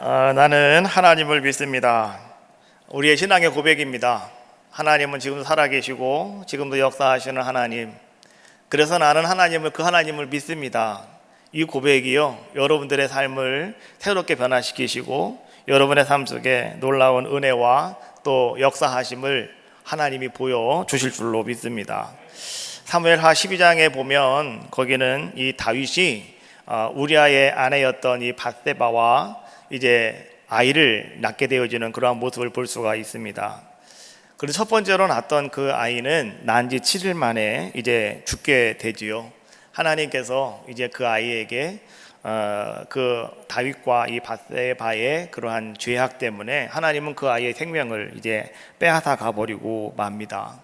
나는 하나님을 믿습니다. 우리의 신앙의 고백입니다. 하나님은 지금도 살아계시고 지금도 역사하시는 하나님. 그래서 나는 그 하나님을 믿습니다. 이 고백이요, 여러분들의 삶을 새롭게 변화시키시고 여러분의 삶 속에 놀라운 은혜와 또 역사하심을 하나님이 보여주실 줄로 믿습니다. 사무엘하 12장에 보면 거기는 이 다윗이 우리아의 아내였던 이 밧세바와 이제 아이를 낳게 되어지는 그러한 모습을 볼 수가 있습니다. 그리고 첫 번째로 낳았던 그 아이는 난 지 7일 만에 이제 죽게 되지요. 하나님께서 이제 그 아이에게 그 다윗과 이 밧세바의 그러한 죄악 때문에 하나님은 그 아이의 생명을 이제 빼앗아 가버리고 맙니다.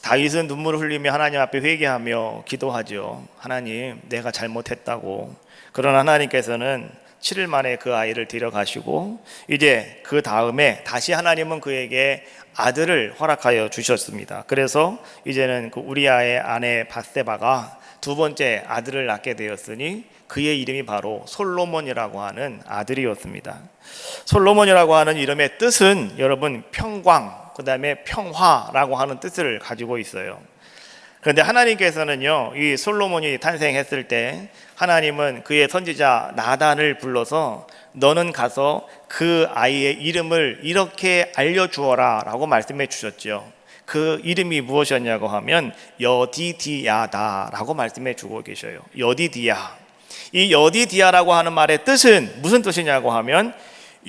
다윗은 눈물을 흘리며 하나님 앞에 회개하며 기도하죠. 하나님, 내가 잘못했다고. 그러나 하나님께서는 7일 만에 그 아이를 데려가시고 이제 그 다음에 다시 하나님은 그에게 아들을 허락하여 주셨습니다. 그래서 이제는 그 우리아의 아내 밧세바가 두 번째 아들을 낳게 되었으니 그의 이름이 바로 솔로몬이라고 하는 아들이었습니다. 솔로몬이라고 하는 이름의 뜻은 여러분 평광, 그 다음에 평화라고 하는 뜻을 가지고 있어요. 그런데 하나님께서는요, 이 솔로몬이 탄생했을 때 하나님은 그의 선지자 나단을 불러서 너는 가서 그 아이의 이름을 이렇게 알려주어라 라고 말씀해 주셨죠. 그 이름이 무엇이었냐고 하면 여디디야다 라고 말씀해 주고 계셔요. 여디디야. 이 여디디야라고 하는 말의 뜻은 무슨 뜻이냐고 하면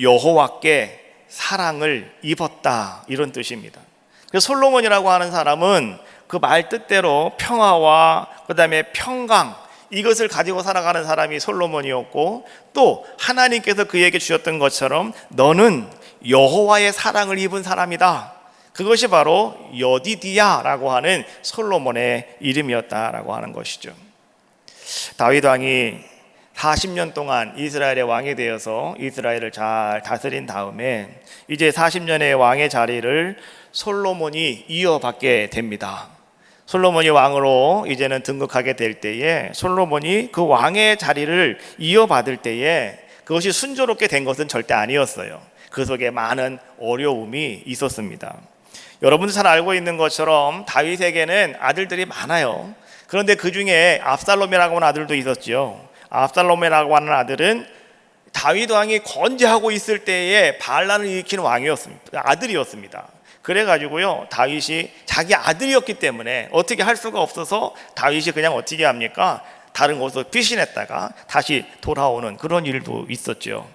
여호와께 사랑을 입었다, 이런 뜻입니다. 그래서 솔로몬이라고 하는 사람은 그 말 뜻대로 평화와 그 다음에 평강, 이것을 가지고 살아가는 사람이 솔로몬이었고, 또 하나님께서 그에게 주셨던 것처럼 너는 여호와의 사랑을 입은 사람이다, 그것이 바로 여디디야라고 하는 솔로몬의 이름이었다라고 하는 것이죠. 다윗 왕이 40년 동안 이스라엘의 왕이 되어서 이스라엘을 잘 다스린 다음에 이제 40년의 왕의 자리를 솔로몬이 이어받게 됩니다. 솔로몬이 왕으로 이제는 등극하게 될 때에 솔로몬이 그 왕의 자리를 이어받을 때에 그것이 순조롭게 된 것은 절대 아니었어요. 그 속에 많은 어려움이 있었습니다. 여러분도 잘 알고 있는 것처럼 다윗에게는 아들들이 많아요. 그런데 그 중에 압살롬이라고 하는 아들도 있었죠. 압살롬이라고 하는 아들은 다윗 왕이 건재하고 있을 때에 반란을 일으키는 아들이었습니다. 그래가지고요, 다윗이 자기 아들이었기 때문에 어떻게 할 수가 없어서 다윗이 그냥 어떻게 합니까? 다른 곳으로 피신했다가 다시 돌아오는 그런 일도 있었죠.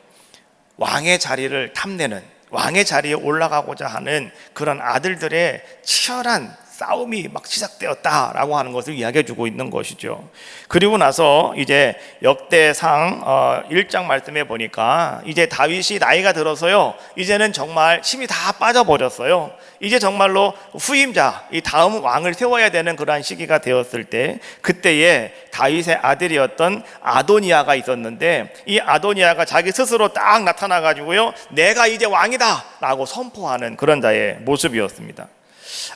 왕의 자리를 탐내는, 왕의 자리에 올라가고자 하는 그런 아들들의 치열한 싸움이 막 시작되었다라고 하는 것을 이야기해 주고 있는 것이죠. 그리고 나서 이제 역대상 1장 말씀해 보니까 이제 다윗이 나이가 들어서요, 이제는 정말 힘이 다 빠져버렸어요. 이제 정말로 후임자, 이 다음 왕을 세워야 되는 그러한 시기가 되었을 때, 그때에 다윗의 아들이었던 아도니아가 있었는데, 이 아도니아가 자기 스스로 딱 나타나 가지고요, 내가 이제 왕이다 라고 선포하는 그런 자의 모습이었습니다.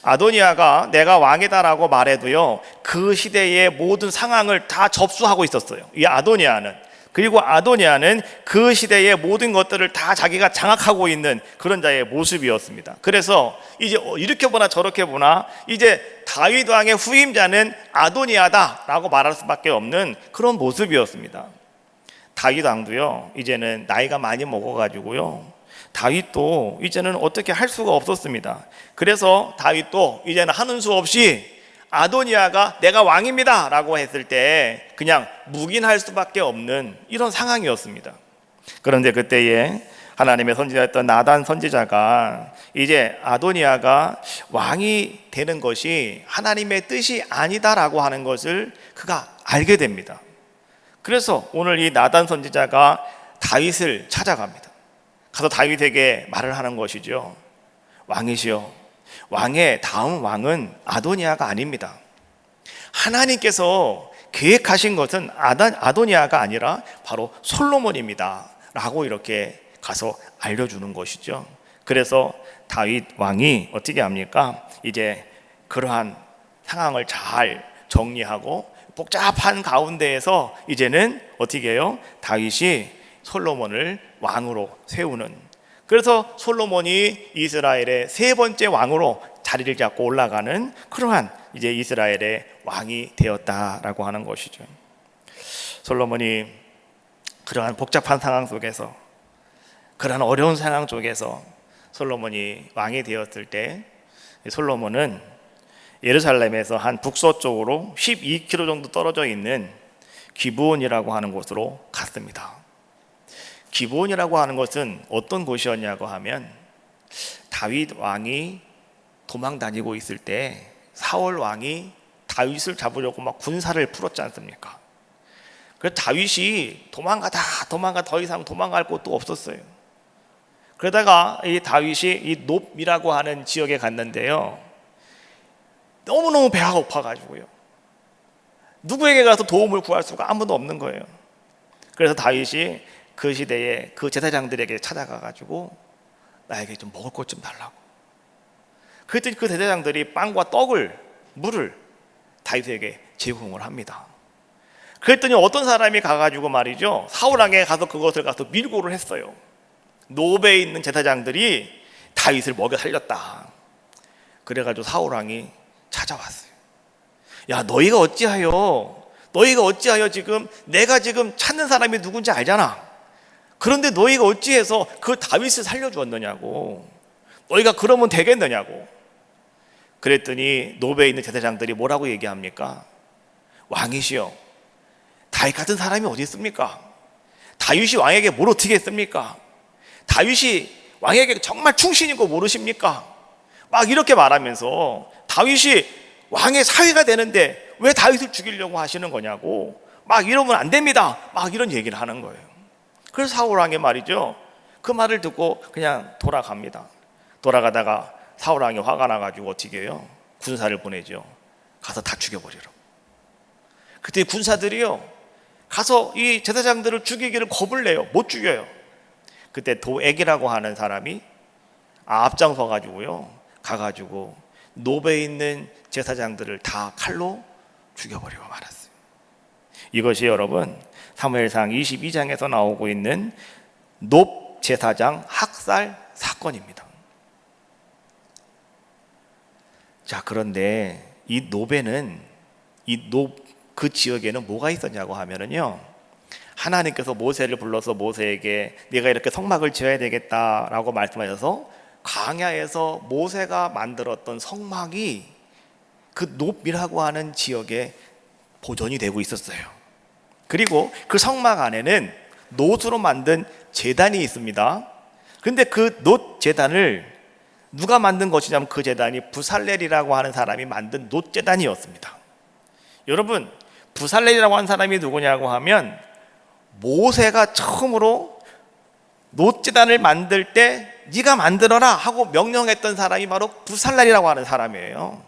아도니아가 내가 왕이다라고 말해도요, 그 시대의 모든 상황을 다 접수하고 있었어요, 이 아도니아는. 그리고 아도니아는 그 시대의 모든 것들을 다 자기가 장악하고 있는 그런 자의 모습이었습니다. 그래서 이제 이렇게 보나 저렇게 보나 이제 다윗 왕의 후임자는 아도니아다라고 말할 수밖에 없는 그런 모습이었습니다. 다윗 왕도요, 이제는 나이가 많이 먹어가지고요, 다윗도 이제는 어떻게 할 수가 없었습니다. 그래서 다윗도 이제는 하는 수 없이 아도니아가 내가 왕입니다 라고 했을 때 그냥 묵인할 수밖에 없는 이런 상황이었습니다. 그런데 그때에 하나님의 선지자였던 나단 선지자가 이제 아도니아가 왕이 되는 것이 하나님의 뜻이 아니다라고 하는 것을 그가 알게 됩니다. 그래서 오늘 이 나단 선지자가 다윗을 찾아갑니다. 가서 다윗에게 말을 하는 것이죠. 왕이시여, 왕의 다음 왕은 아도니아가 아닙니다. 하나님께서 계획하신 것은 아도니아가 아니라 바로 솔로몬입니다 라고 이렇게 가서 알려주는 것이죠. 그래서 다윗 왕이 어떻게 합니까? 이제 그러한 상황을 잘 정리하고 복잡한 가운데에서 이제는 어떻게 해요? 다윗이 솔로몬을 왕으로 세우는, 그래서 솔로몬이 이스라엘의 세 번째 왕으로 자리를 잡고 올라가는 그러한 이제 이스라엘의 왕이 되었다라고 하는 것이죠. 솔로몬이 그러한 복잡한 상황 속에서, 그러한 어려운 상황 속에서 솔로몬이 왕이 되었을 때, 솔로몬은 예루살렘에서 한 북서쪽으로 12km 정도 떨어져 있는 기브온이라고 하는 곳으로 갔습니다. 기브온이라고 하는 것은 어떤 곳이었냐고 하면, 다윗 왕이 도망 다니고 있을 때 사울 왕이 다윗을 잡으려고 막 군사를 풀었지 않습니까? 그래서 다윗이 도망가 더 이상 도망갈 곳도 없었어요. 그러다가 이 다윗이 이 놉이라고 하는 지역에 갔는데요, 너무너무 배가 고파가지고요, 누구에게 가서 도움을 구할 수가 아무도 없는 거예요. 그래서 다윗이 그 시대에 그 제사장들에게 찾아가가지고 나에게 좀 먹을 것 좀 달라고. 그랬더니 그 제사장들이 빵과 물을 다윗에게 제공을 합니다. 그랬더니 어떤 사람이 가가지고 말이죠, 사울왕에 가서 그것을 가서 밀고를 했어요. 노베에 있는 제사장들이 다윗을 먹여 살렸다. 그래가지고 사울왕이 찾아왔어요. 야, 너희가 어찌하여 지금 내가 지금 찾는 사람이 누군지 알잖아. 그런데 너희가 어찌해서 그 다윗을 살려주었느냐고. 너희가 그러면 되겠느냐고. 그랬더니 노베에 있는 제사장들이 뭐라고 얘기합니까? 왕이시여, 다윗 같은 사람이 어디 있습니까? 다윗이 왕에게 뭘 어떻게 했습니까? 다윗이 왕에게 정말 충신인 거 모르십니까? 막 이렇게 말하면서 다윗이 왕의 사위가 되는데 왜 다윗을 죽이려고 하시는 거냐고, 막 이러면 안 됩니다, 막 이런 얘기를 하는 거예요. 그래서 사울왕이 말이죠, 그 말을 듣고 그냥 돌아갑니다. 돌아가다가 사울왕이 화가 나가지고 어떻게 해요? 군사를 보내죠. 가서 다 죽여버리라고. 그때 군사들이요, 가서 이 제사장들을 죽이기를 겁을 내요. 못 죽여요. 그때 도액이라고 하는 사람이 앞장서 가지고요, 가가지고 노베에 있는 제사장들을 다 칼로 죽여버리고 말았어요. 이것이 여러분 사무엘상 22장에서 나오고 있는 놉 제사장 학살 사건입니다. 자, 그런데 이 놉에는, 그 지역에는 뭐가 있었냐고 하면은요, 하나님께서 모세를 불러서 모세에게 네가 이렇게 성막을 지어야 되겠다라고 말씀하셔서 광야에서 모세가 만들었던 성막이 그 놉이라고 하는 지역에 보존이 되고 있었어요. 그리고 그 성막 안에는 놋으로 만든 제단이 있습니다. 그런데 그 놋 제단을 누가 만든 것이냐면, 그 제단이 부살렐이라고 하는 사람이 만든 놋 제단이었습니다. 여러분, 부살렐이라고 하는 사람이 누구냐고 하면, 모세가 처음으로 놋 제단을 만들 때 네가 만들어라 하고 명령했던 사람이 바로 부살렐이라고 하는 사람이에요.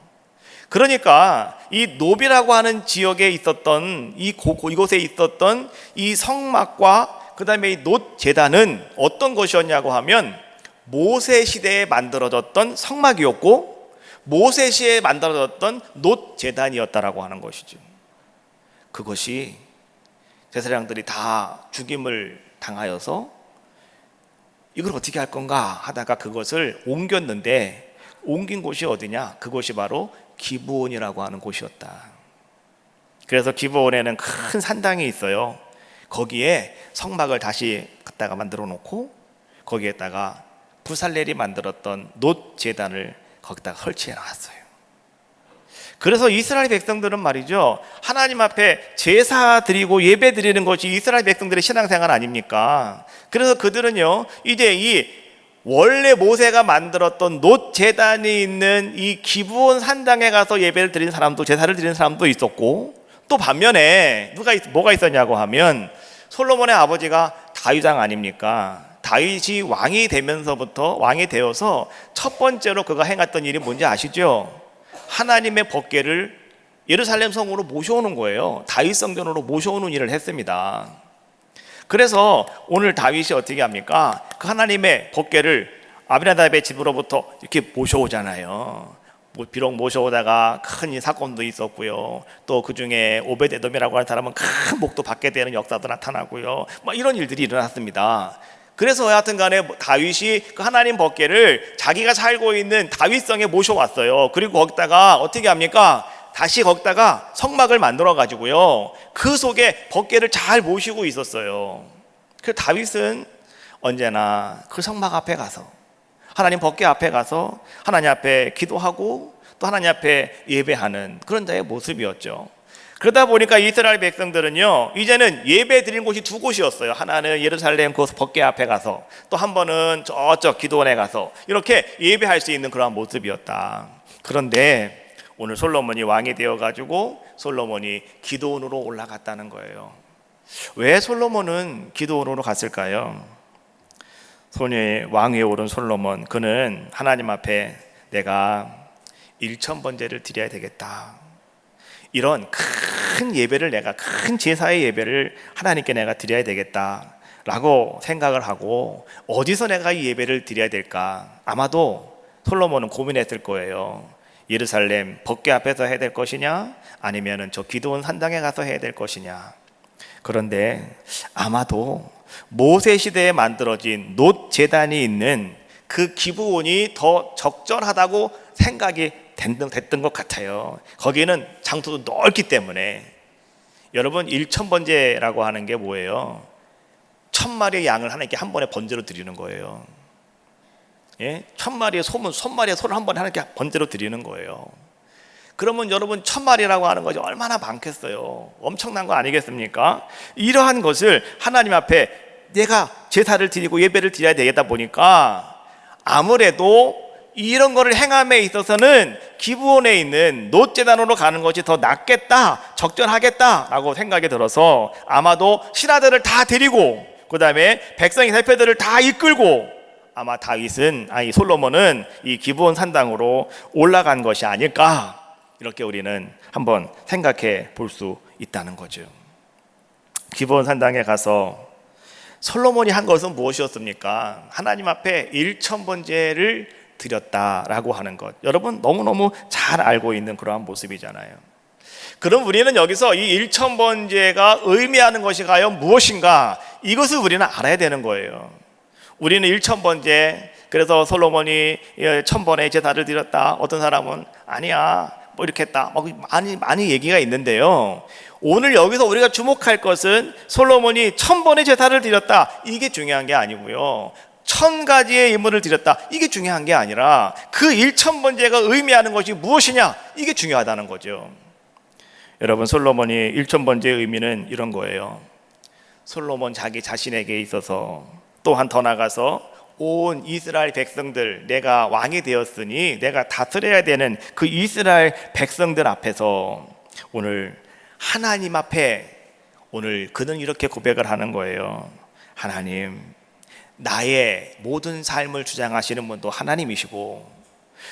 그러니까 이 놉이라고 하는 지역에 있었던 이곳에 있었던 이 성막과 그 다음에 이 놋 제단은 어떤 것이었냐고 하면, 모세 시대에 만들어졌던 성막이었고 모세 시대에 만들어졌던 놋 제단이었다라고 하는 것이죠. 그것이 제사장들이 다 죽임을 당하여서 이걸 어떻게 할 건가 하다가 그것을 옮겼는데, 옮긴 곳이 어디냐? 그곳이 바로 기브온이라고 하는 곳이었다. 그래서 기브온에는 큰 산당이 있어요. 거기에 성막을 다시 갖다가 만들어 놓고 거기에다가 부살렐이 만들었던 놋 제단을 거기다가 설치해 놨어요. 그래서 이스라엘 백성들은 말이죠, 하나님 앞에 제사 드리고 예배 드리는 것이 이스라엘 백성들의 신앙생활 아닙니까? 그래서 그들은요, 이제 이 원래 모세가 만들었던 놋 제단이 있는 이 기브온 산당에 가서 예배를 드리는 사람도, 제사를 드리는 사람도 있었고, 또 반면에 뭐가 있었냐고 하면, 솔로몬의 아버지가 다윗 왕 아닙니까? 다윗이 왕이 되어서 첫 번째로 그가 행했던 일이 뭔지 아시죠? 하나님의 법궤를 예루살렘 성으로 모셔오는 거예요. 다윗 성전으로 모셔오는 일을 했습니다. 그래서 오늘 다윗이 어떻게 합니까? 그 하나님의 법궤를 아비나답의 집으로부터 이렇게 모셔오잖아요. 비록 모셔오다가 큰 사건도 있었고요. 또 그중에 오베데돔이라고 하는 사람은 큰 복도 받게 되는 역사도 나타나고요. 이런 일들이 일어났습니다. 그래서 여하튼 간에 다윗이 그 하나님 법궤를 자기가 살고 있는 다윗성에 모셔왔어요. 그리고 거기다가 어떻게 합니까? 다시 거기다가 성막을 만들어 가지고요, 그 속에 법궤를 잘 모시고 있었어요. 그 다윗은 언제나 그 성막 앞에 가서, 하나님 법궤 앞에 가서 하나님 앞에 기도하고 또 하나님 앞에 예배하는 그런 자의 모습이었죠. 그러다 보니까 이스라엘 백성들은요, 이제는 예배 드리는 곳이 두 곳이었어요. 하나는 예루살렘 그 법궤 앞에 가서, 또 한 번은 저쪽 기도원에 가서 이렇게 예배할 수 있는 그런 모습이었다. 그런데 오늘 솔로몬이 왕이 되어가지고 솔로몬이 기도원으로 올라갔다는 거예요. 왜 솔로몬은 기도원으로 갔을까요? 소녀의 왕위에 오른 솔로몬, 그는 하나님 앞에 내가 1000번제를 드려야 되겠다, 이런 큰 예배를, 내가 큰 제사의 예배를 하나님께 내가 드려야 되겠다 라고 생각을 하고, 어디서 내가 이 예배를 드려야 될까? 아마도 솔로몬은 고민했을 거예요. 예루살렘 법궤 앞에서 해야 될 것이냐, 아니면은 저 기드온 산당에 가서 해야 될 것이냐. 그런데 아마도 모세 시대에 만들어진 놋 제단이 있는 그 기브온이 더 적절하다고 생각이 됐던 것 같아요. 거기는 장소도 넓기 때문에. 여러분, 1000번제라고 하는 게 뭐예요? 1000마리의 양을 하나님께 한 번에 번제로 드리는 거예요. 예? 1000마리의 소문, 1000마리의 소를 한 번에 하나님께 번제로 드리는 거예요. 그러면 여러분, 1000마리라고 하는 것이 얼마나 많겠어요? 엄청난 거 아니겠습니까? 이러한 것을 하나님 앞에 내가 제사를 드리고 예배를 드려야 되겠다 보니까, 아무래도 이런 거를 행함에 있어서는 기브온에 있는 놋 제단으로 가는 것이 더 낫겠다, 적절하겠다라고 생각이 들어서 아마도 신하들을 다 데리고, 그 다음에 백성의 대표들을 다 이끌고, 아마 솔로몬은 이 기브온 산당으로 올라간 것이 아닐까, 이렇게 우리는 한번 생각해 볼 수 있다는 거죠. 기브온 산당에 가서 솔로몬이 한 것은 무엇이었습니까? 하나님 앞에 1000번제를 드렸다라고 하는 것. 여러분, 너무너무 잘 알고 있는 그러한 모습이잖아요. 그럼 우리는 여기서 이 1000번제가 의미하는 것이 과연 무엇인가, 이것을 우리는 알아야 되는 거예요. 우리는 1000번제, 그래서 솔로몬이 1000번의 제사를 드렸다, 어떤 사람은 아니야 이렇게 했다, 많이 얘기가 있는데요, 오늘 여기서 우리가 주목할 것은 솔로몬이 1000번의 제사를 드렸다, 이게 중요한 게 아니고요, 1000가지의 예물을 드렸다, 이게 중요한 게 아니라 그 1000번제가 의미하는 것이 무엇이냐, 이게 중요하다는 거죠. 여러분, 솔로몬이 1000번제의 의미는 이런 거예요. 솔로몬 자기 자신에게 있어서, 또한 더 나가서 온 이스라엘 백성들, 내가 왕이 되었으니 내가 다스려야 되는 그 이스라엘 백성들 앞에서 오늘 하나님 앞에, 오늘 그는 이렇게 고백을 하는 거예요. 하나님, 나의 모든 삶을 주장하시는 분도 하나님이시고,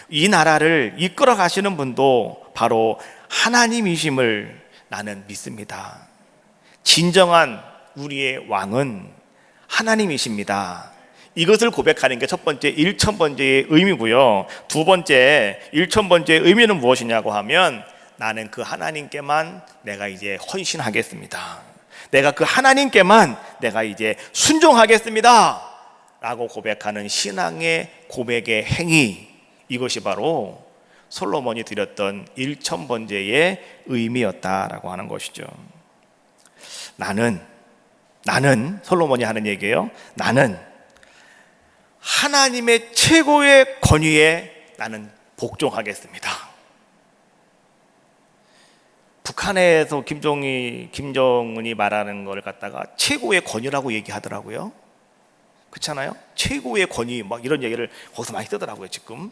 이 나라를 이끌어 가시는 분도 바로 하나님이심을 나는 믿습니다. 진정한 우리의 왕은 하나님이십니다. 이것을 고백하는 게 첫 번째 1000번제의 의미고요. 두 번째 1000번제의 의미는 무엇이냐고 하면, 나는 그 하나님께만 내가 이제 헌신하겠습니다. 내가 그 하나님께만 내가 이제 순종하겠습니다 라고 고백하는 신앙의 고백의 행위, 이것이 바로 솔로몬이 드렸던 1000번제의 의미였다라고 하는 것이죠. 나는 솔로몬이 하는 얘기예요. 나는 하나님의 최고의 권위에 나는 복종하겠습니다. 북한에서 김정은이 말하는 걸 갖다가 최고의 권위라고 얘기하더라고요. 그렇잖아요? 최고의 권위, 이런 얘기를 거기서 많이 쓰더라고요, 지금.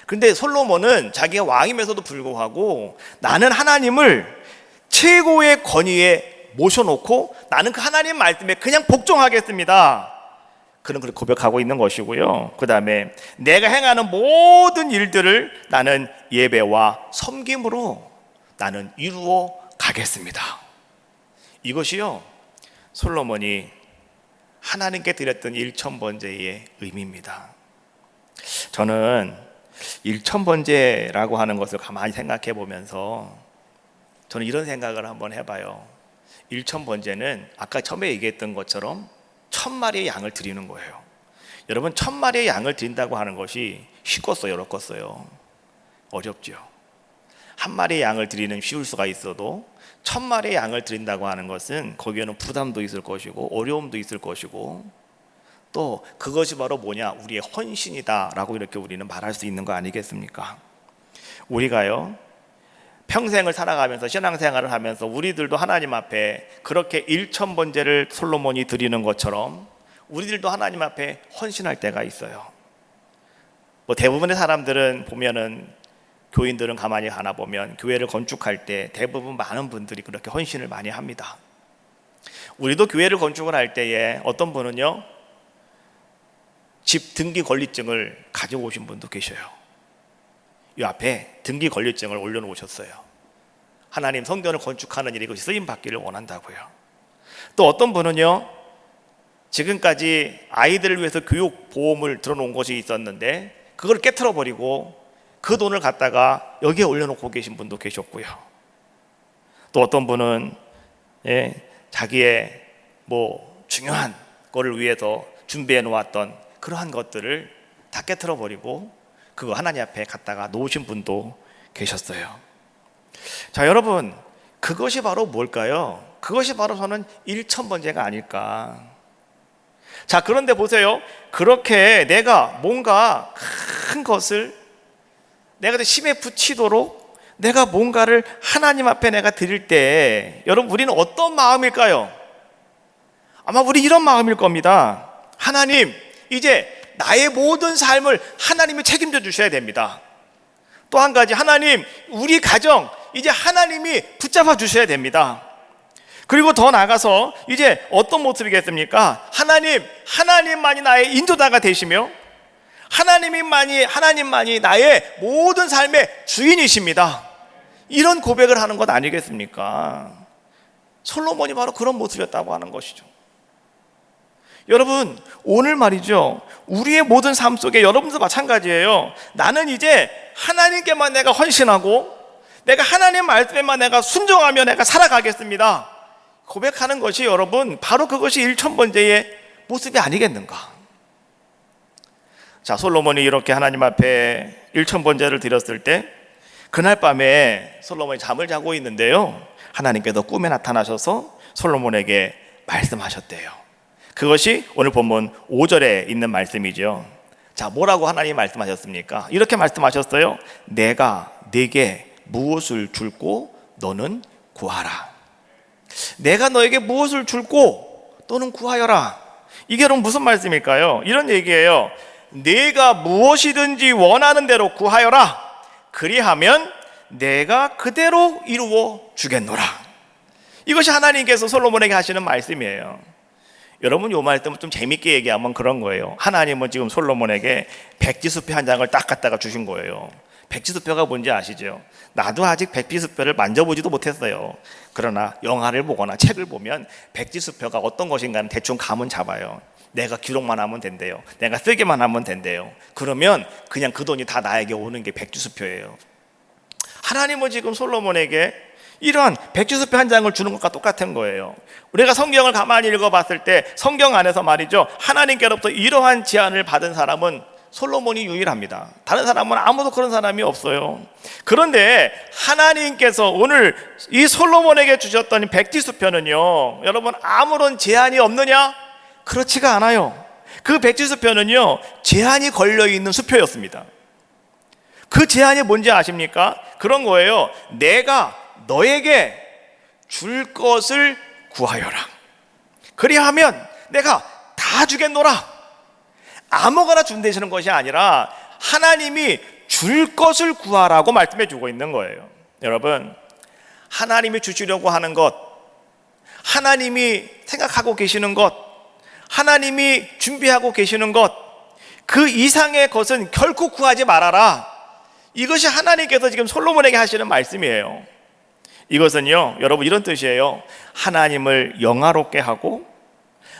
근데 솔로몬은 자기가 왕임에서도 불구하고 나는 하나님을 최고의 권위에 모셔놓고 나는 그 하나님 말씀에 그냥 복종하겠습니다. 그는 그렇게 고백하고 있는 것이고요. 그 다음에 내가 행하는 모든 일들을 나는 예배와 섬김으로 나는 이루어 가겠습니다. 이것이요, 솔로몬이 하나님께 드렸던 1000번제의 의미입니다. 저는 일천번제라고 하는 것을 가만히 생각해 보면서 저는 이런 생각을 한번 해봐요. 일천번제는 아까 처음에 얘기했던 것처럼 1000마리의 양을 드리는 거예요. 여러분, 1000마리의 양을 드린다고 하는 것이 쉽겠어요, 어렵겠어요? 어렵죠. 한 마리의 양을 드리는 쉬울 수가 있어도 1000마리의 양을 드린다고 하는 것은 거기에는 부담도 있을 것이고 어려움도 있을 것이고, 또 그것이 바로 뭐냐, 우리의 헌신이다라고 이렇게 우리는 말할 수 있는 거 아니겠습니까? 우리가요, 평생을 살아가면서 신앙생활을 하면서 우리들도 하나님 앞에 그렇게 일천번제를 솔로몬이 드리는 것처럼 우리들도 하나님 앞에 헌신할 때가 있어요. 뭐 대부분의 사람들은 보면은, 교인들은 가만히 가나 보면 교회를 건축할 때 대부분 많은 분들이 그렇게 헌신을 많이 합니다. 우리도 교회를 건축을 할 때에 어떤 분은요, 집 등기 권리증을 가지고 오신 분도 계셔요. 이 앞에 등기 권리증을 올려놓으셨어요. 하나님 성전을 건축하는 일이 그것이 쓰임 받기를 원한다고요. 또 어떤 분은요, 지금까지 아이들을 위해서 교육 보험을 들어놓은 것이 있었는데 그걸 깨트려 버리고 그 돈을 갖다가 여기에 올려놓고 계신 분도 계셨고요. 또 어떤 분은 자기의 뭐 중요한 거를 위해서 준비해 놓았던 그러한 것들을 다 깨트려 버리고 그거 하나님 앞에 갖다가 놓으신 분도 계셨어요. 자, 여러분, 그것이 바로 뭘까요? 그것이 바로 저는 일천번제가 아닐까. 자, 그런데 보세요. 그렇게 내가 뭔가 큰 것을 내가 힘에 붙이도록 내가 뭔가를 하나님 앞에 내가 드릴 때, 여러분, 우리는 어떤 마음일까요? 아마 우리 이런 마음일 겁니다. 하나님, 이제 나의 모든 삶을 하나님이 책임져 주셔야 됩니다. 또 한 가지, 하나님, 우리 가정 이제 하나님이 붙잡아 주셔야 됩니다. 그리고 더 나아가서 이제 어떤 모습이겠습니까? 하나님만이 나의 인도자가 되시며 하나님만이 나의 모든 삶의 주인이십니다. 이런 고백을 하는 것 아니겠습니까? 솔로몬이 바로 그런 모습이었다고 하는 것이죠. 여러분, 오늘 말이죠, 우리의 모든 삶 속에 여러분도 마찬가지예요. 나는 이제 하나님께만 내가 헌신하고 내가 하나님 말씀에만 내가 순종하며 내가 살아가겠습니다, 고백하는 것이, 여러분, 바로 그것이 일천번제의 모습이 아니겠는가? 자, 솔로몬이 이렇게 하나님 앞에 일천번제를 드렸을 때 그날 밤에 솔로몬이 잠을 자고 있는데요, 하나님께서 꿈에 나타나셔서 솔로몬에게 말씀하셨대요. 그것이 오늘 본문 5절에 있는 말씀이죠. 자, 뭐라고 하나님이 말씀하셨습니까? 이렇게 말씀하셨어요. 내가 네게 무엇을 줄고 너는 구하라. 내가 너에게 무엇을 줄고 너는 구하여라. 이게 그럼 무슨 말씀일까요? 이런 얘기예요. 네가 무엇이든지 원하는 대로 구하여라. 그리하면 내가 그대로 이루어 주겠노라. 이것이 하나님께서 솔로몬에게 하시는 말씀이에요. 여러분, 이 말씀은 좀 재밌게 얘기하면 그런 거예요. 하나님은 지금 솔로몬에게 백지수표 한 장을 딱 갖다가 주신 거예요. 백지수표가 뭔지 아시죠? 나도 아직 백지수표를 만져보지도 못했어요. 그러나 영화를 보거나 책을 보면 백지수표가 어떤 것인가는 대충 감은 잡아요. 내가 기록만 하면 된대요. 내가 쓰기만 하면 된대요. 그러면 그냥 그 돈이 다 나에게 오는 게 백지수표예요. 하나님은 지금 솔로몬에게 이러한 백지수표 한 장을 주는 것과 똑같은 거예요. 우리가 성경을 가만히 읽어봤을 때 성경 안에서 말이죠, 하나님께로부터 이러한 제안을 받은 사람은 솔로몬이 유일합니다. 다른 사람은 아무도 그런 사람이 없어요. 그런데 하나님께서 오늘 이 솔로몬에게 주셨던 백지수표는요, 여러분, 아무런 제한이 없느냐? 그렇지가 않아요. 그 백지수표는요, 제한이 걸려있는 수표였습니다. 그 제한이 뭔지 아십니까? 그런 거예요. 내가 너에게 줄 것을 구하여라. 그리하면 내가 다 주겠노라. 아무거나 준대시는 것이 아니라 하나님이 줄 것을 구하라고 말씀해 주고 있는 거예요. 여러분, 하나님이 주시려고 하는 것, 하나님이 생각하고 계시는 것, 하나님이 준비하고 계시는 것, 그 이상의 것은 결코 구하지 말아라. 이것이 하나님께서 지금 솔로몬에게 하시는 말씀이에요. 이것은요, 여러분, 이런 뜻이에요. 하나님을 영화롭게 하고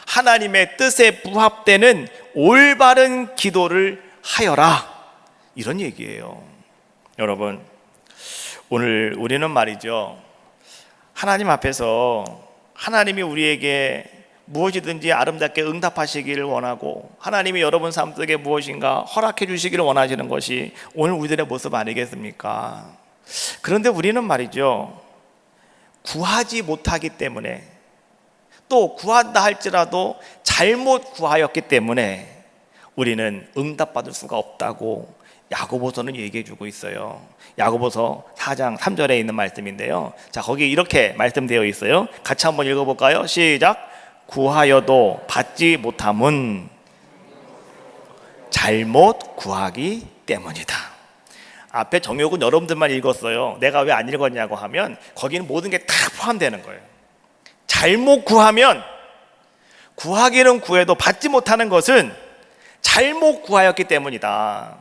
하나님의 뜻에 부합되는 올바른 기도를 하여라. 이런 얘기예요. 여러분, 오늘 우리는 말이죠, 하나님 앞에서 하나님이 우리에게 무엇이든지 아름답게 응답하시기를 원하고 하나님이 여러분 삶 속에 무엇인가 허락해 주시기를 원하시는 것이 오늘 우리들의 모습 아니겠습니까? 그런데 우리는 말이죠, 구하지 못하기 때문에, 또 구한다 할지라도 잘못 구하였기 때문에 우리는 응답받을 수가 없다고 야고보서는 얘기해 주고 있어요. 야고보서 4장 3절에 있는 말씀인데요, 자, 거기 이렇게 말씀되어 있어요. 같이 한번 읽어볼까요? 시작. 구하여도 받지 못함은 잘못 구하기 때문이다. 앞에 정욕은 여러분들만 읽었어요. 내가 왜 안 읽었냐고 하면 거기는 모든 게 다 포함되는 거예요. 잘못 구하면, 구하기는 구해도 받지 못하는 것은 잘못 구하였기 때문이다.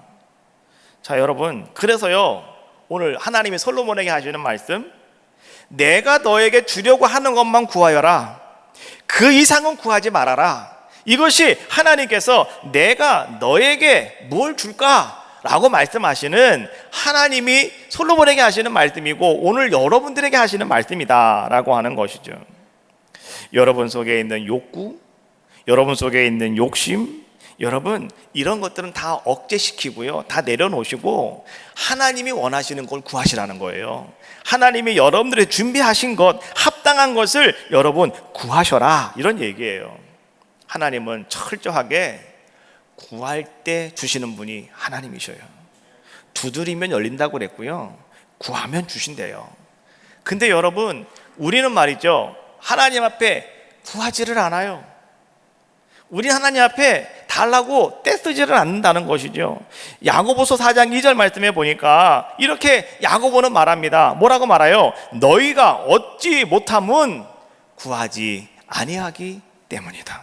자, 여러분, 그래서요, 오늘 하나님이 솔로몬에게 하시는 말씀, 내가 너에게 주려고 하는 것만 구하여라, 그 이상은 구하지 말아라. 이것이 하나님께서 내가 너에게 뭘 줄까? 라고 말씀하시는, 하나님이 솔로몬에게 하시는 말씀이고 오늘 여러분들에게 하시는 말씀이다 라고 하는 것이죠. 여러분 속에 있는 욕구, 여러분 속에 있는 욕심, 여러분 이런 것들은 다 억제시키고요, 다 내려놓으시고 하나님이 원하시는 걸 구하시라는 거예요. 하나님이 여러분들의 준비하신 것, 합당한 것을 여러분 구하셔라, 이런 얘기예요. 하나님은 철저하게 구할 때 주시는 분이 하나님이셔요. 두드리면 열린다고 그랬고요, 구하면 주신대요. 근데 여러분, 우리는 말이죠, 하나님 앞에 구하지를 않아요. 우리 하나님 앞에 달라고 떼쓰지를 않는다는 것이죠. 야고보서 4장 2절 말씀에 보니까 이렇게 야고보는 말합니다. 뭐라고 말해요? 너희가 얻지 못함은 구하지 아니하기 때문이다.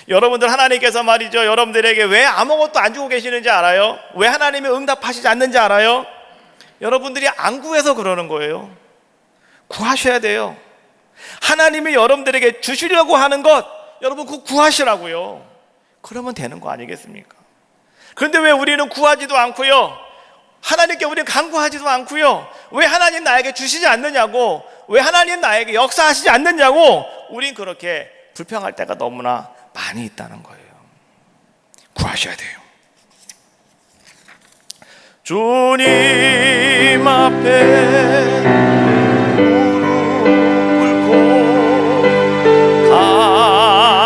여러분들, 하나님께서 말이죠, 여러분들에게 왜 아무것도 안 주고 계시는지 알아요? 왜 하나님이 응답하시지 않는지 알아요? 여러분들이 안 구해서 그러는 거예요. 구하셔야 돼요. 하나님이 여러분들에게 주시려고 하는 것, 여러분 그거 구하시라고요. 그러면 되는 거 아니겠습니까? 그런데 왜 우리는 구하지도 않고요, 하나님께 우리는 간구하지도 않고요, 왜 하나님 나에게 주시지 않느냐고, 왜 하나님 나에게 역사하시지 않느냐고 우린 그렇게 불평할 때가 너무나 많이 있다는 거예요. 구하셔야 돼요. 주님 앞에 무릎 꿇고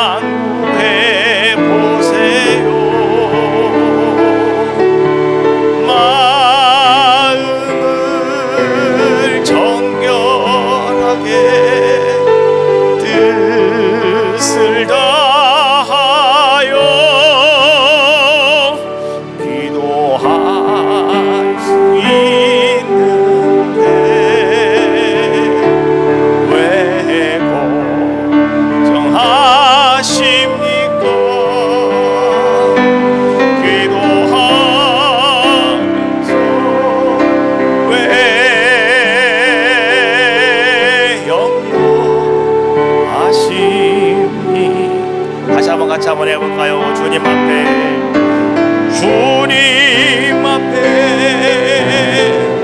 간구해 보세요. 마음을 정결하게 뜻을 다하여 기도할 수 있는데 왜 걱정하십니까? 기도하면서 왜 염려하십니까? 다시 한번 같이 한번 해볼까요? 주님 앞에, 주님 앞에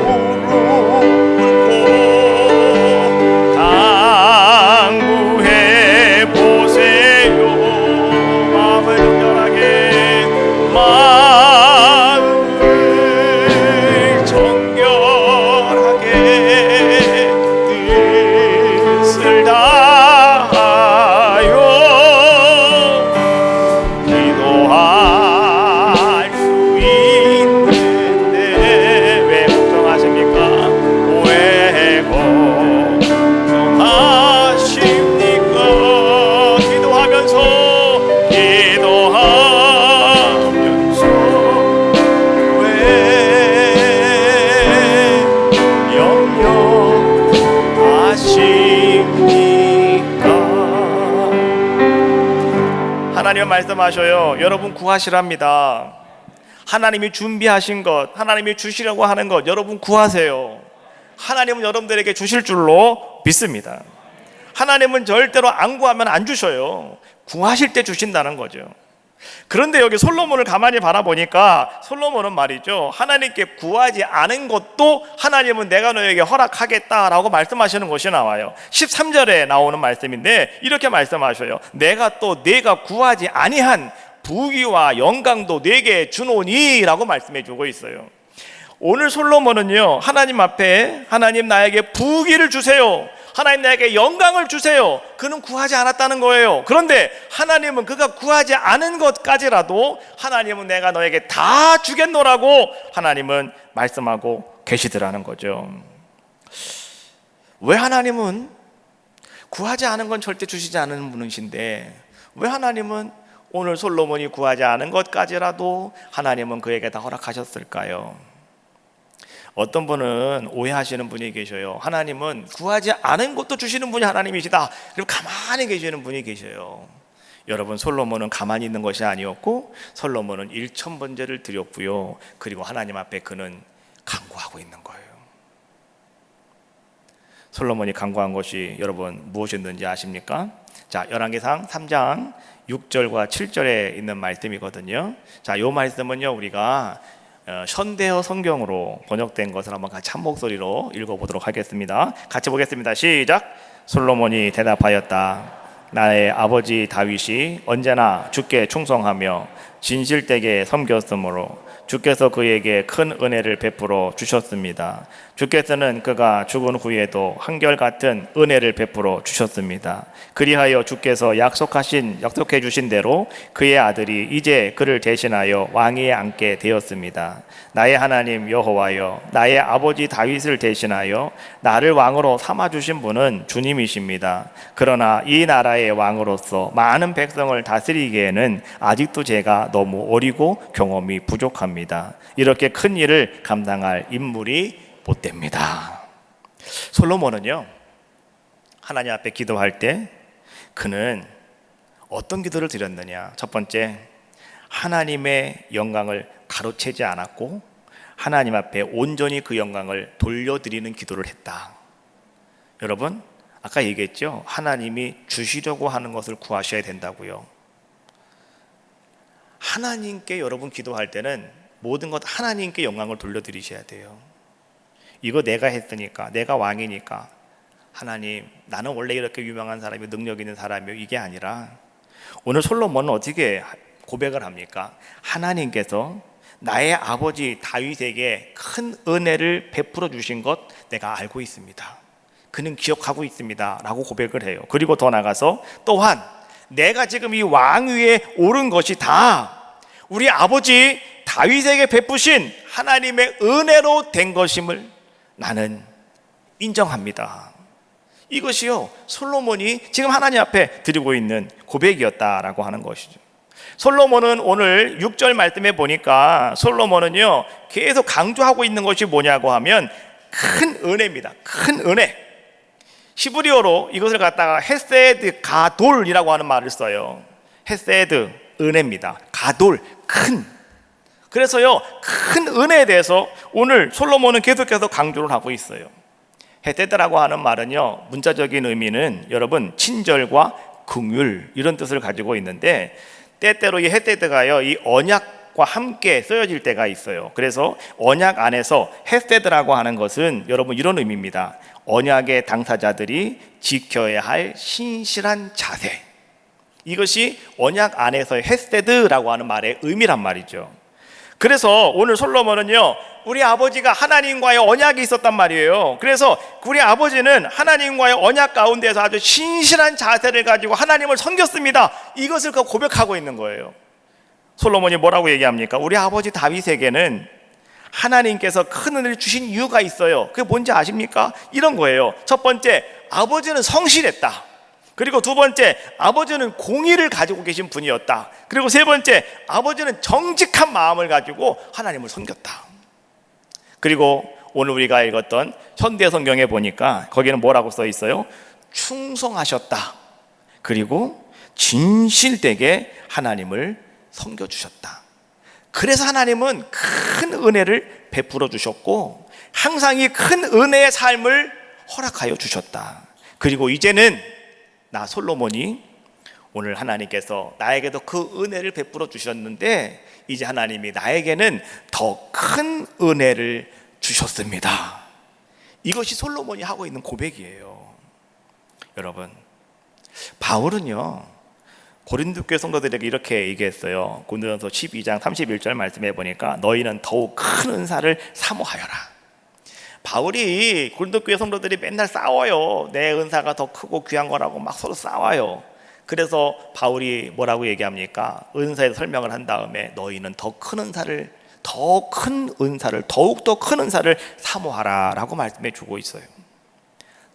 무릎 꿇고 간구해 보세요. 마음을 정결하게, 마음을 정결하게 뜻을 다하여 기도할 수 있는데 왜 걱정하십니까? 왜 걱정하십니까? 기도하면서 왜 염려하십니까? 하나님은 말씀하셔요. 여러분 구하시랍니다. 하나님이 준비하신 것, 하나님이 주시려고 하는 것, 여러분 구하세요. 하나님은 여러분들에게 주실 줄로 믿습니다. 하나님은 절대로 안 구하면 안 주셔요. 구하실 때 주신다는 거죠. 그런데 여기 솔로몬을 가만히 바라보니까 솔로몬은 말이죠, 하나님께 구하지 않은 것도 하나님은 내가 너에게 허락하겠다라고 말씀하시는 것이 나와요. 13절에 나오는 말씀인데 이렇게 말씀하셔요. 내가 구하지 아니한 부귀와 영광도 내게 주노니 라고 말씀해 주고 있어요. 오늘 솔로몬은요, 하나님 앞에 하나님 나에게 부귀를 주세요, 하나님 나에게 영광을 주세요, 그는 구하지 않았다는 거예요. 그런데 하나님은 그가 구하지 않은 것까지라도 하나님은 내가 너에게 다 주겠노라고 하나님은 말씀하고 계시더라는 거죠. 왜 하나님은 구하지 않은 건 절대 주시지 않는 분이신데 왜 하나님은 오늘 솔로몬이 구하지 않은 것까지라도 하나님은 그에게 다 허락하셨을까요? 어떤 분은 오해하시는 분이 계셔요. 하나님은 구하지 않은 것도 주시는 분이 하나님이시다, 그리고 가만히 계시는 분이 계셔요. 여러분, 솔로몬은 가만히 있는 것이 아니었고 솔로몬은 일천번제를 드렸고요, 그리고 하나님 앞에 그는 간구하고 있는 거예요. 솔로몬이 간구한 것이 여러분 무엇이었는지 아십니까? 자, 열왕기상 3장 6절과 7절에 있는 말씀이거든요. 자, 이 말씀은요, 우리가 현대어 성경으로 번역된 것을 한번 같이 한 목소리로 읽어보도록 하겠습니다. 같이 보겠습니다. 시작. 솔로몬이 대답하였다. 나의 아버지 다윗이 언제나 주께 충성하며 진실되게 섬겼으므로 주께서 그에게 큰 은혜를 베풀어 주셨습니다. 주께서는 그가 죽은 후에도 한결같은 은혜를 베풀어 주셨습니다. 그리하여 주께서 약속해 주신 대로 그의 아들이 이제 그를 대신하여 왕위에 앉게 되었습니다. 나의 하나님 여호와여, 나의 아버지 다윗을 대신하여 나를 왕으로 삼아 주신 분은 주님이십니다. 그러나 이 나라의 왕으로서 많은 백성을 다스리기에는 아직도 제가 너무 어리고 경험이 부족합니다. 이렇게 큰 일을 감당할 인물이 못 됩니다. 솔로몬은요, 하나님 앞에 기도할 때 그는 어떤 기도를 드렸느냐? 첫 번째, 하나님의 영광을 가로채지 않았고 하나님 앞에 온전히 그 영광을 돌려드리는 기도를 했다. 여러분, 아까 얘기했죠? 하나님이 주시려고 하는 것을 구하셔야 된다고요. 하나님께 여러분 기도할 때는 모든 것 하나님께 영광을 돌려드리셔야 돼요. 이거 내가 했으니까, 내가 왕이니까, 하나님 나는 원래 이렇게 유명한 사람이 능력 있는 사람이요, 이게 아니라 오늘 솔로몬은 어떻게 고백을 합니까? 하나님께서 나의 아버지 다윗에게 큰 은혜를 베풀어 주신 것 내가 알고 있습니다. 그는 기억하고 있습니다 라고 고백을 해요. 그리고 더 나가서 또한 내가 지금 이 왕위에 오른 것이 다 우리 아버지 다윗에게 베푸신 하나님의 은혜로 된 것임을 나는 인정합니다. 이것이요, 솔로몬이 지금 하나님 앞에 드리고 있는 고백이었다라고 하는 것이죠. 솔로몬은 오늘 6절 말씀에 보니까 솔로몬은요, 계속 강조하고 있는 것이 뭐냐고 하면 큰 은혜입니다. 큰 은혜. 히브리어로 이것을 갖다가 헤세드 가돌이라고 하는 말을 써요. 헤세드, 은혜입니다. 가돌, 큰. 그래서요, 큰 은혜에 대해서 오늘 솔로몬은 계속해서 강조를 하고 있어요. 헤세드라고 하는 말은요, 문자적인 의미는 여러분 친절과 긍휼 이런 뜻을 가지고 있는데, 때때로 이 헤세드가요, 이 언약과 함께 쓰여질 때가 있어요. 그래서 언약 안에서 헤세드라고 하는 것은 여러분 이런 의미입니다. 언약의 당사자들이 지켜야 할 신실한 자세, 이것이 언약 안에서의 헤세드라고 하는 말의 의미란 말이죠. 그래서 오늘 솔로몬은요, 우리 아버지가 하나님과의 언약이 있었단 말이에요. 그래서 우리 아버지는 하나님과의 언약 가운데서 아주 신실한 자세를 가지고 하나님을 섬겼습니다. 이것을 고백하고 있는 거예요. 솔로몬이 뭐라고 얘기합니까? 우리 아버지 다윗에게는 하나님께서 큰 은혜를 주신 이유가 있어요. 그게 뭔지 아십니까? 이런 거예요. 첫 번째, 아버지는 성실했다. 그리고 두 번째, 아버지는 공의를 가지고 계신 분이었다. 그리고 세 번째, 아버지는 정직한 마음을 가지고 하나님을 섬겼다. 그리고 오늘 우리가 읽었던 현대 성경에 보니까 거기는 뭐라고 써 있어요? 충성하셨다. 그리고 진실되게 하나님을 섬겨주셨다. 그래서 하나님은 큰 은혜를 베풀어 주셨고 항상 이 큰 은혜의 삶을 허락하여 주셨다. 그리고 이제는 나 솔로몬이 오늘 하나님께서 나에게도 그 은혜를 베풀어 주셨는데 이제 하나님이 나에게는 더 큰 은혜를 주셨습니다. 이것이 솔로몬이 하고 있는 고백이에요. 여러분, 바울은요 고린도 교회 성도들에게 이렇게 얘기했어요. 고린도전서 12장 31절 말씀해 보니까 너희는 더욱 큰 은사를 사모하여라. 바울이 고린도 교회 성도들이 맨날 싸워요. 내 은사가 더 크고 귀한 거라고 막 서로 싸워요. 그래서 바울이 뭐라고 얘기합니까? 은사에 설명을 한 다음에 너희는 더 큰 은사를 더욱 더 큰 은사를 사모하라 라고 말씀해 주고 있어요.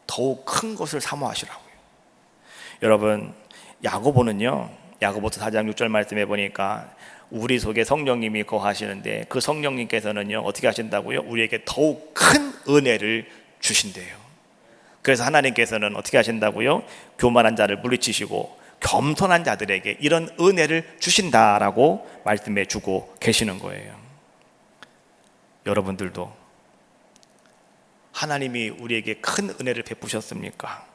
더욱 큰 것을 사모하시라고요. 여러분, 야고보는요 야고보서 4장 6절 말씀해 보니까 우리 속에 성령님이 거하시는데 그 성령님께서는요 어떻게 하신다고요? 우리에게 더욱 큰 은혜를 주신대요. 그래서 하나님께서는 어떻게 하신다고요? 교만한 자를 물리치시고 겸손한 자들에게 이런 은혜를 주신다라고 말씀해 주고 계시는 거예요. 여러분들도 하나님이 우리에게 큰 은혜를 베푸셨습니까?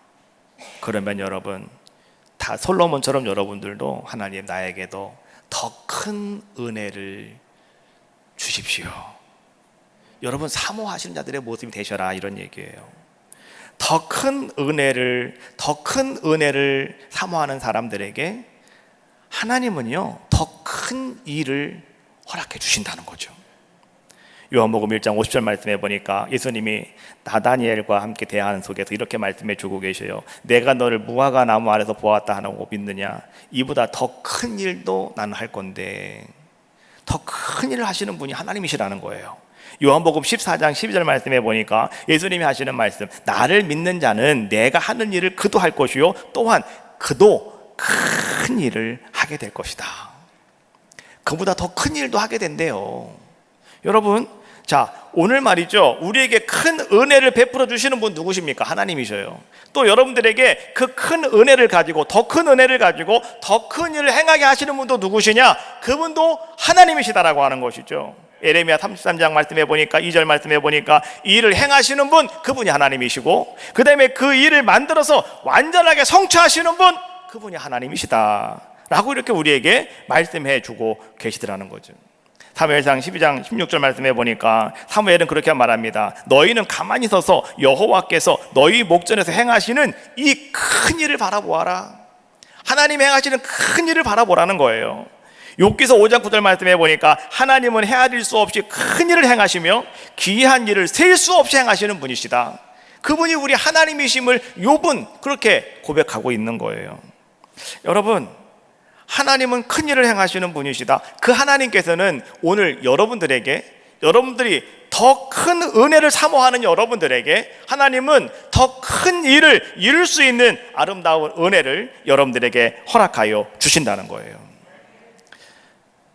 그러면 여러분 다 솔로몬처럼 여러분들도 하나님 나에게도 더 큰 은혜를 주십시오. 여러분 사모하시는 자들의 모습이 되셔라 이런 얘기예요. 더 큰 은혜를 사모하는 사람들에게 하나님은요 더 큰 일을 허락해 주신다는 거죠. 요한복음 1장 50절 말씀해 보니까 예수님이 나다니엘과 함께 대화하는 속에서 이렇게 말씀해 주고 계셔요. 내가 너를 무화과 나무 아래서 보았다 하고 믿느냐? 이보다 더 큰 일도 나는 할 건데. 더 큰 일을 하시는 분이 하나님이시라는 거예요. 요한복음 14장 12절 말씀해 보니까 예수님이 하시는 말씀, 나를 믿는 자는 내가 하는 일을 그도 할 것이요 또한 그도 큰 일을 하게 될 것이다. 그보다 더 큰 일도 하게 된대요. 여러분, 자 오늘 말이죠 우리에게 큰 은혜를 베풀어 주시는 분 누구십니까? 하나님이셔요. 또 여러분들에게 그 큰 은혜를 가지고 더 큰 은혜를 가지고 더 큰 일을 행하게 하시는 분도 누구시냐? 그분도 하나님이시다라고 하는 것이죠. 에레미야 33장 말씀해 보니까 2절 말씀해 보니까 이 일을 행하시는 분 그분이 하나님이시고 그 다음에 그 일을 만들어서 완전하게 성취하시는 분 그분이 하나님이시다 라고 이렇게 우리에게 말씀해 주고 계시더라는 거죠. 사무엘상 12장 16절 말씀해 보니까 사무엘은 그렇게 말합니다. 너희는 가만히 서서 여호와께서 너희 목전에서 행하시는 이 큰 일을 바라보아라. 하나님이 행하시는 큰 일을 바라보라는 거예요. 욥기서 5장 9절 말씀해 보니까 하나님은 헤아릴 수 없이 큰 일을 행하시며 기이한 일을 셀 수 없이 행하시는 분이시다. 그분이 우리 하나님이심을 욥은 그렇게 고백하고 있는 거예요. 여러분, 하나님은 큰 일을 행하시는 분이시다. 그 하나님께서는 오늘 여러분들이 더 큰 은혜를 사모하는 여러분들에게 하나님은 더 큰 일을 이룰 수 있는 아름다운 은혜를 여러분들에게 허락하여 주신다는 거예요.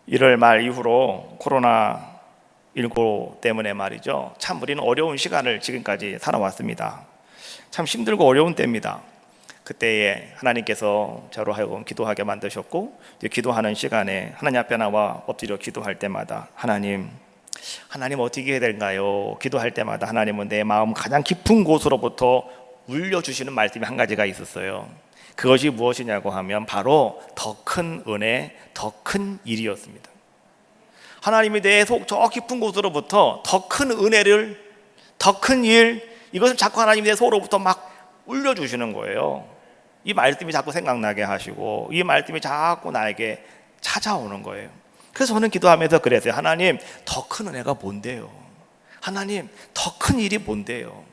1월 말 이후로 코로나19 때문에 말이죠 참 우리는 어려운 시간을 지금까지 살아왔습니다. 참 힘들고 어려운 때입니다. 그때에 하나님께서 저로 하여금 기도하게 만드셨고 기도하는 시간에 하나님 앞에 나와 엎드려 기도할 때마다 하나님 어떻게 해야 될까요? 기도할 때마다 하나님은 내 마음 가장 깊은 곳으로부터 울려주시는 말씀이 한 가지가 있었어요. 그것이 무엇이냐고 하면 바로 더 큰 은혜, 더 큰 일이었습니다. 하나님이 내 속 저 깊은 곳으로부터 더 큰 은혜를, 더 큰 일, 이것을 자꾸 하나님이 내 속으로부터 막 울려주시는 거예요. 이 말씀이 자꾸 생각나게 하시고 이 말씀이 자꾸 나에게 찾아오는 거예요. 그래서 저는 기도하면서 그랬어요. 하나님, 더 큰 은혜가 뭔데요? 하나님, 더 큰 일이 뭔데요?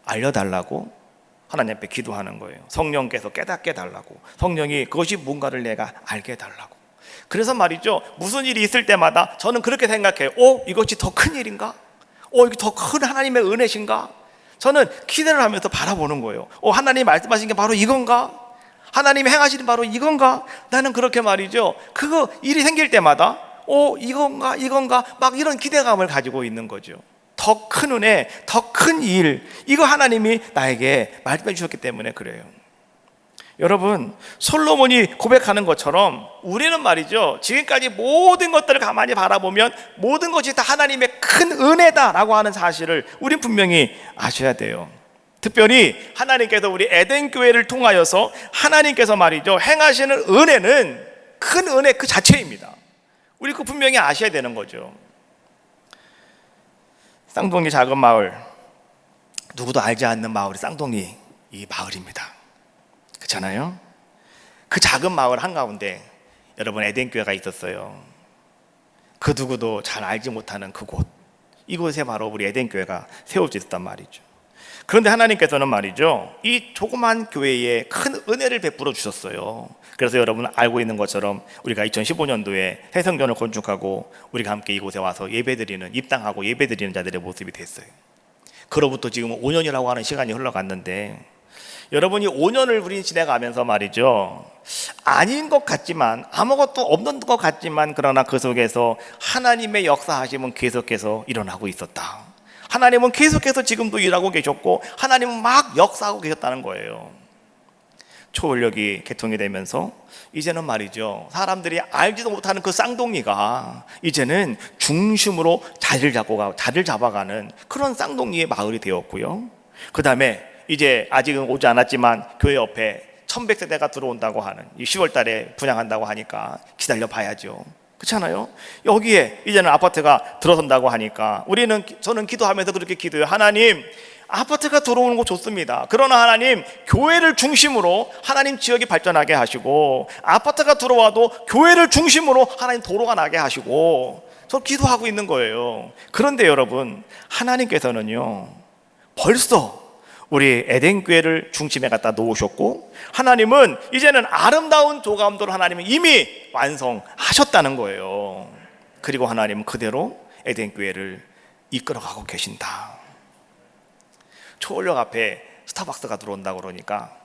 알려달라고 하나님 앞에 기도하는 거예요. 성령께서 깨닫게 달라고, 성령이 그것이 뭔가를 내가 알게 해달라고. 그래서 말이죠, 무슨 일이 있을 때마다 저는 그렇게 생각해요. 이것이 더 큰 일인가? 이게 더 큰 하나님의 은혜신가? 저는 기대를 하면서 바라보는 거예요. 하나님이 말씀하신 게 바로 이건가? 하나님이 행하시는 바로 이건가? 나는 그렇게 말이죠, 그거 일이 생길 때마다 이건가 막 이런 기대감을 가지고 있는 거죠. 더 큰 은혜, 더 큰 일, 이거 하나님이 나에게 말씀해 주셨기 때문에 그래요. 여러분, 솔로몬이 고백하는 것처럼 우리는 말이죠, 지금까지 모든 것들을 가만히 바라보면 모든 것이 다 하나님의 큰 은혜다라고 하는 사실을 우린 분명히 아셔야 돼요. 특별히 하나님께서 우리 에덴 교회를 통하여서 하나님께서 말이죠 행하시는 은혜는 큰 은혜 그 자체입니다. 우리 그 분명히 아셔야 되는 거죠. 쌍둥이 작은 마을, 누구도 알지 않는 마을이 쌍둥이 이 마을입니다. 그렇잖아요. 그 작은 마을 한가운데 여러분 에덴 교회가 있었어요. 그 누구도 잘 알지 못하는 그곳, 이곳에 바로 우리 에덴 교회가 세워져 있었단 말이죠. 그런데 하나님께서는 말이죠 이 조그만 교회에 큰 은혜를 베풀어 주셨어요. 그래서 여러분 알고 있는 것처럼 우리가 2015년도에 새 성전을 건축하고 우리가 함께 이곳에 와서 예배드리는, 입당하고 예배드리는 자들의 모습이 됐어요. 그로부터 지금 5년이라고 하는 시간이 흘러갔는데 여러분이 5년을 우리 지내가면서 말이죠 아닌 것 같지만, 아무것도 없는 것 같지만, 그러나 그 속에서 하나님의 역사하심은 계속해서 일어나고 있었다. 하나님은 계속해서 지금도 일하고 계셨고 하나님은 막 역사하고 계셨다는 거예요. 초원력이 개통이 되면서 이제는 말이죠 사람들이 알지도 못하는 그 쌍둥이가 이제는 중심으로 자리를 잡아가는 그런 쌍둥이의 마을이 되었고요. 그 다음에 이제 아직은 오지 않았지만 교회 옆에 1100세대가 들어온다고 하는, 10월 달에 분양한다고 하니까 기다려 봐야죠. 그렇잖아요. 여기에 이제는 아파트가 들어선다고 하니까 저는 기도하면서 그렇게 기도해요. 하나님, 아파트가 들어오는 거 좋습니다. 그러나 하나님, 교회를 중심으로 하나님 지역이 발전하게 하시고, 아파트가 들어와도 교회를 중심으로 하나님 도로가 나게 하시고, 저 기도하고 있는 거예요. 그런데 여러분, 하나님께서는요 벌써 우리 에덴 교회를 중심에 갖다 놓으셨고, 하나님은 이제는 아름다운 조감도를 하나님은 이미 완성하셨다는 거예요. 그리고 하나님은 그대로 에덴 교회를 이끌어가고 계신다. 초월역 앞에 스타벅스가 들어온다고 그러니까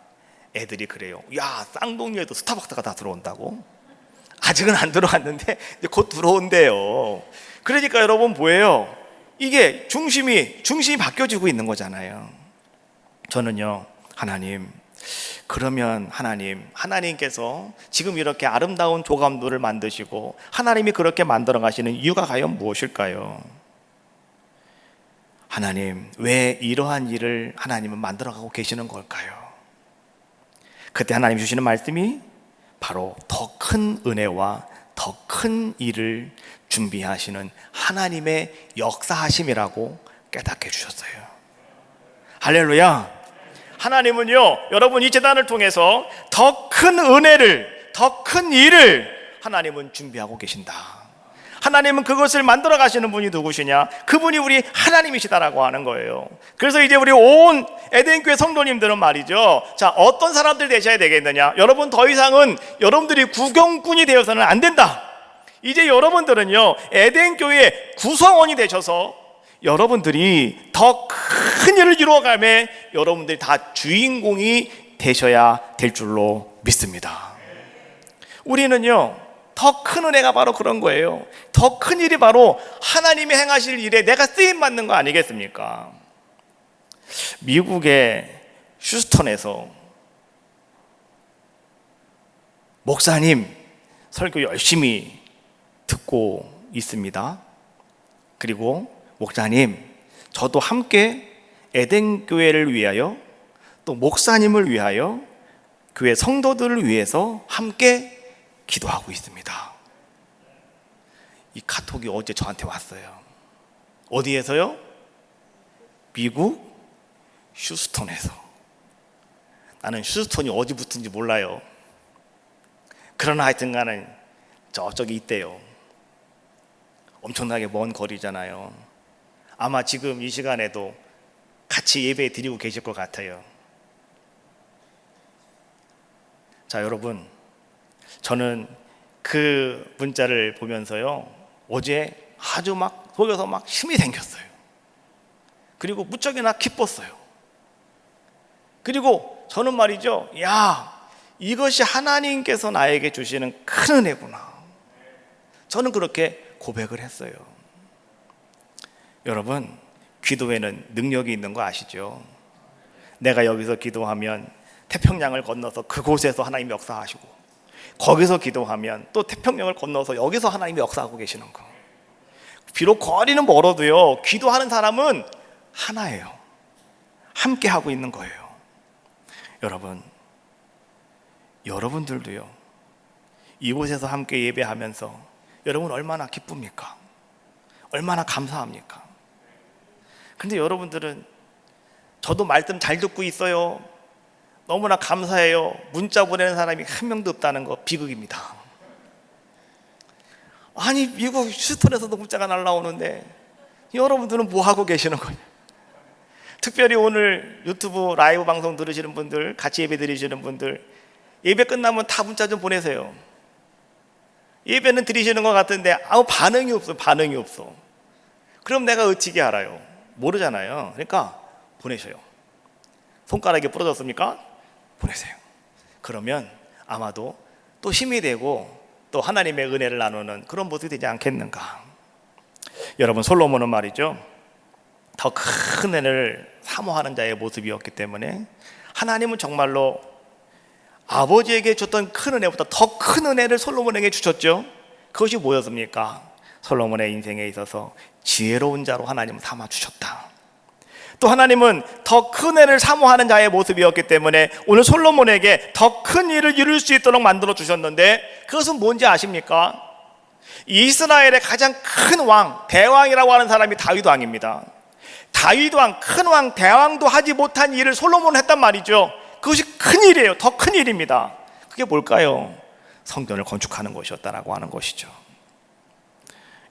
애들이 그래요. 야, 쌍둥이에도 스타벅스가 다 들어온다고? 아직은 안 들어왔는데 곧 들어온대요. 그러니까 여러분 뭐예요? 이게 중심이 바뀌어지고 있는 거잖아요. 저는요, 하나님, 그러면 하나님께서 지금 이렇게 아름다운 조감도를 만드시고 하나님이 그렇게 만들어 가시는 이유가 과연 무엇일까요? 하나님, 왜 이러한 일을 하나님은 만들어가고 계시는 걸까요? 그때 하나님 주시는 말씀이 바로 더 큰 은혜와 더 큰 일을 준비하시는 하나님의 역사하심이라고 깨닫게 해주셨어요. 할렐루야. 하나님은요 여러분 이 제단을 통해서 더 큰 은혜를, 더 큰 일을 하나님은 준비하고 계신다. 하나님은 그것을 만들어 가시는 분이 누구시냐? 그분이 우리 하나님이시다라고 하는 거예요. 그래서 이제 우리 온 에덴교회 성도님들은 말이죠, 자, 어떤 사람들 되셔야 되겠느냐? 여러분, 더 이상은 여러분들이 구경꾼이 되어서는 안 된다. 이제 여러분들은요 에덴교회 구성원이 되셔서 여러분들이 더 큰 일을 이루어가며 여러분들이 다 주인공이 되셔야 될 줄로 믿습니다. 우리는요 더 큰 은혜가 바로 그런 거예요. 더 큰 일이 바로 하나님이 행하실 일에 내가 쓰임받는 거 아니겠습니까? 미국의 휴스턴에서 목사님 설교 열심히 듣고 있습니다. 그리고 목사님, 저도 함께 에덴 교회를 위하여, 또 목사님을 위하여, 교회 성도들을 위해서 함께 기도하고 있습니다. 이 카톡이 어제 저한테 왔어요. 어디에서요? 미국 휴스턴에서. 나는 휴스턴이 어디 붙은지 몰라요. 그러나 하여튼간은 저쪽에 있대요. 엄청나게 먼 거리잖아요. 아마 지금 이 시간에도 같이 예배 드리고 계실 것 같아요. 자, 여러분, 저는 그 문자를 보면서요 어제 아주 막 속에서 막 힘이 생겼어요. 그리고 무척이나 기뻤어요. 그리고 저는 말이죠, 야, 이것이 하나님께서 나에게 주시는 큰 은혜구나. 저는 그렇게 고백을 했어요. 여러분, 기도에는 능력이 있는 거 아시죠? 내가 여기서 기도하면 태평양을 건너서 그곳에서 하나님이 역사하시고, 거기서 기도하면 또 태평양을 건너서 여기서 하나님이 역사하고 계시는 거. 비록 거리는 멀어도요 기도하는 사람은 하나예요. 함께 하고 있는 거예요. 여러분, 여러분들도요, 이곳에서 함께 예배하면서 여러분 얼마나 기쁩니까? 얼마나 감사합니까? 근데 여러분들은 저도 말씀 잘 듣고 있어요, 너무나 감사해요, 문자 보내는 사람이 한 명도 없다는 거 비극입니다. 아니, 미국 휴스턴에서도 문자가 날라오는데 여러분들은 뭐 하고 계시는 거예요? 특별히 오늘 유튜브 라이브 방송 들으시는 분들, 같이 예배 드리시는 분들, 예배 끝나면 다 문자 좀 보내세요. 예배는 드리시는 것 같은데 아무 반응이 없어. 반응이 없어. 그럼 내가 어찌게 알아요? 모르잖아요. 그러니까 보내셔요. 손가락이 부러졌습니까? 보내세요. 그러면 아마도 또 힘이 되고 또 하나님의 은혜를 나누는 그런 모습이 되지 않겠는가. 여러분, 솔로몬은 말이죠, 더 큰 은혜를 사모하는 자의 모습이었기 때문에 하나님은 정말로 아버지에게 줬던 큰 은혜보다 더 큰 은혜를 솔로몬에게 주셨죠. 그것이 뭐였습니까? 솔로몬의 인생에 있어서 지혜로운 자로 하나님은 삼아 주셨다. 또 하나님은 더 큰 은혜를 사모하는 자의 모습이었기 때문에 오늘 솔로몬에게 더 큰 일을 이룰 수 있도록 만들어 주셨는데, 그것은 뭔지 아십니까? 이스라엘의 가장 큰 왕, 대왕이라고 하는 사람이 다윗 왕입니다. 다윗 왕, 큰 왕, 대왕도 하지 못한 일을 솔로몬은 했단 말이죠. 그것이 큰 일이에요. 더 큰 일입니다. 그게 뭘까요? 성전을 건축하는 것이었다라고 하는 것이죠.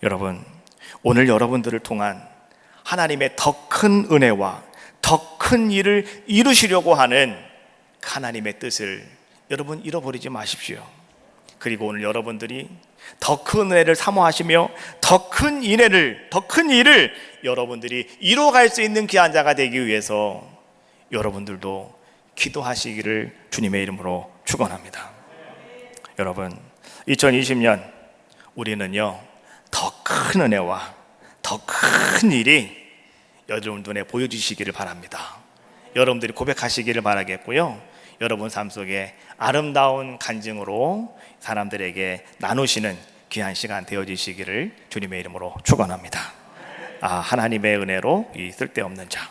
여러분, 오늘 여러분들을 통한 하나님의 더 큰 은혜와 더 큰 일을 이루시려고 하는 하나님의 뜻을 여러분 잃어버리지 마십시오. 그리고 오늘 여러분들이 더 큰 은혜를 사모하시며 더 큰 일을 여러분들이 이루어갈 수 있는 귀한 자가 되기 위해서 여러분들도 기도하시기를 주님의 이름으로 축원합니다. 여러분, 2020년 우리는요, 더 큰 은혜와 더 큰 일이 여러분 눈에 보여주시기를 바랍니다. 여러분들이 고백하시기를 바라겠고요, 여러분 삶 속에 아름다운 간증으로 사람들에게 나누시는 귀한 시간 되어지시기를 주님의 이름으로 축원합니다. 하나님의 은혜로 이 쓸데없는 자,